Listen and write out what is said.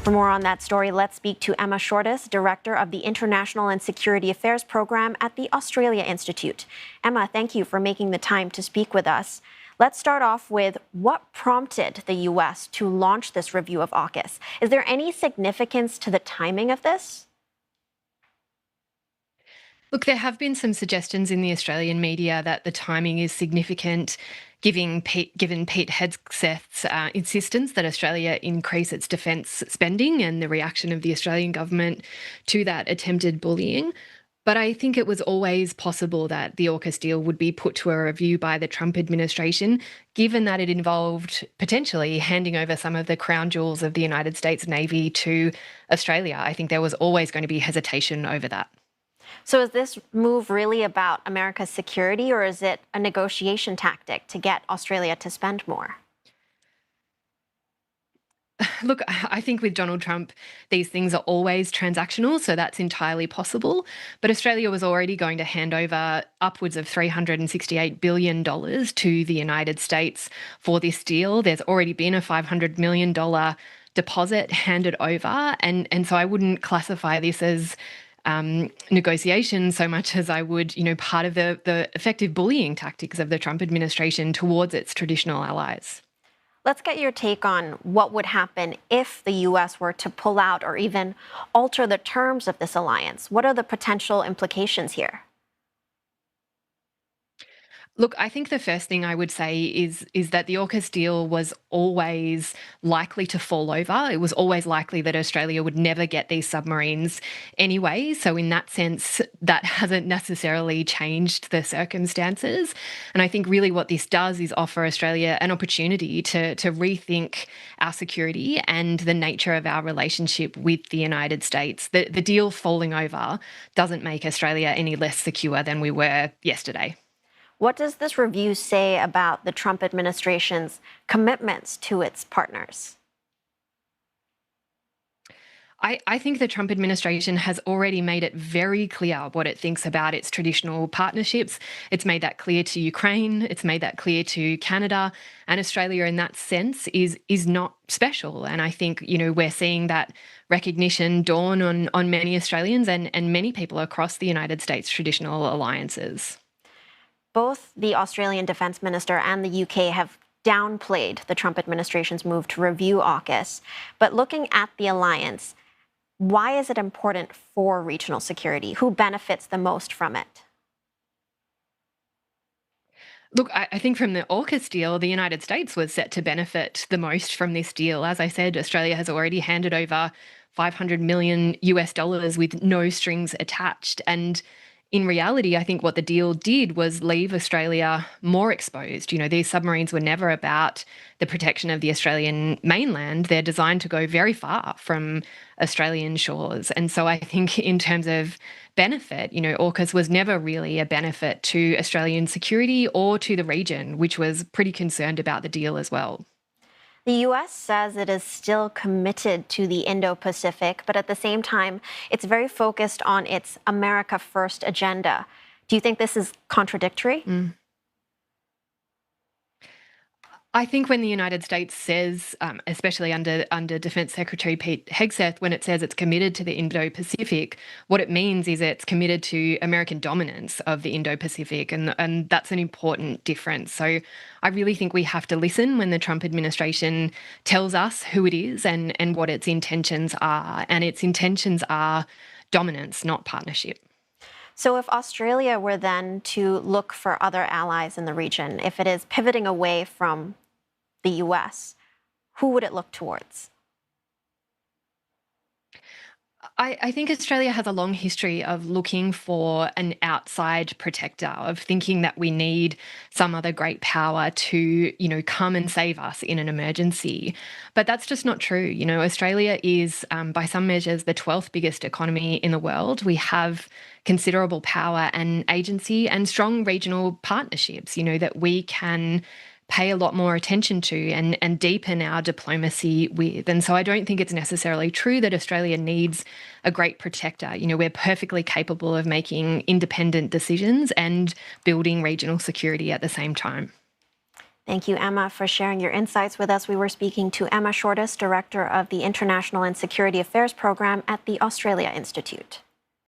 For more on that story, let's speak to Emma Shortis, Director of the International and Security Affairs Program at the Australia Institute. Emma, thank you for making the time to speak with us. Let's start off with what prompted the U.S. to launch this review of AUKUS. Is there any significance to the timing of this? Look, there have been some suggestions in the Australian media that the timing is significant, given Pete Hegseth's insistence that Australia increase its defence spending and the reaction of the Australian government to that attempted bullying. But I think it was always possible that the AUKUS deal would be put to a review by the Trump administration, given that it involved potentially handing over some of the crown jewels of the United States Navy to Australia. I think there was always going to be hesitation over that. So is this move really about America's security, or is it a negotiation tactic to get Australia to spend more? Look, I think with Donald Trump, these things are always transactional, so that's entirely possible. But Australia was already going to hand over upwards of $368 billion to the United States for this deal. There's already been a $500 million deposit handed over. And so I wouldn't classify this as negotiation so much as I would, part of the effective bullying tactics of the Trump administration towards its traditional allies. Let's get your take on what would happen if the U.S. were to pull out or even alter the terms of this alliance. What are the potential implications here? Look, I think the first thing I would say is that the AUKUS deal was always likely to fall over. It was always likely that Australia would never get these submarines anyway. So in that sense, that hasn't necessarily changed the circumstances. And I think really what this does is offer Australia an opportunity to rethink our security and the nature of our relationship with the United States. The deal falling over doesn't make Australia any less secure than we were yesterday. What does this review say about the Trump administration's commitments to its partners? I think the Trump administration has already made it very clear what it thinks about its traditional partnerships. It's made that clear to Ukraine. It's made that clear to Canada. And Australia, in that sense, is not special. And I think, we're seeing that recognition dawn on many Australians and many people across the United States' traditional alliances. Both the Australian Defence Minister and the UK have downplayed the Trump administration's move to review AUKUS. But looking at the alliance, why is it important for regional security? Who benefits the most from it? Look, I think from the AUKUS deal, the United States was set to benefit the most from this deal. As I said, Australia has already handed over $500 million with no strings attached. And in reality, I think what the deal did was leave Australia more exposed. These submarines were never about the protection of the Australian mainland. They're designed to go very far from Australian shores. And so I think in terms of benefit, AUKUS was never really a benefit to Australian security or to the region, which was pretty concerned about the deal as well. The U.S. says it is still committed to the Indo-Pacific, but at the same time, it's very focused on its America First agenda. Do you think this is contradictory? I think when the United States says, especially under Defence Secretary Pete Hegseth, when it says it's committed to the Indo-Pacific, what it means is it's committed to American dominance of the Indo-Pacific, and that's an important difference. So I really think we have to listen when the Trump administration tells us who it is and what its intentions are. And its intentions are dominance, not partnership. So if Australia were then to look for other allies in the region, if it is pivoting away from the U.S., who would it look towards? I think Australia has a long history of looking for an outside protector, of thinking that we need some other great power to, come and save us in an emergency. But that's just not true. Australia is, by some measures, the 12th biggest economy in the world. We have considerable power and agency and strong regional partnerships, that we can pay a lot more attention to and deepen our diplomacy with. And so I don't think it's necessarily true that Australia needs a great protector. We're perfectly capable of making independent decisions and building regional security at the same time. Thank you, Emma, for sharing your insights with us. We were speaking to Emma Shortis, Director of the International and Security Affairs Program at the Australia Institute.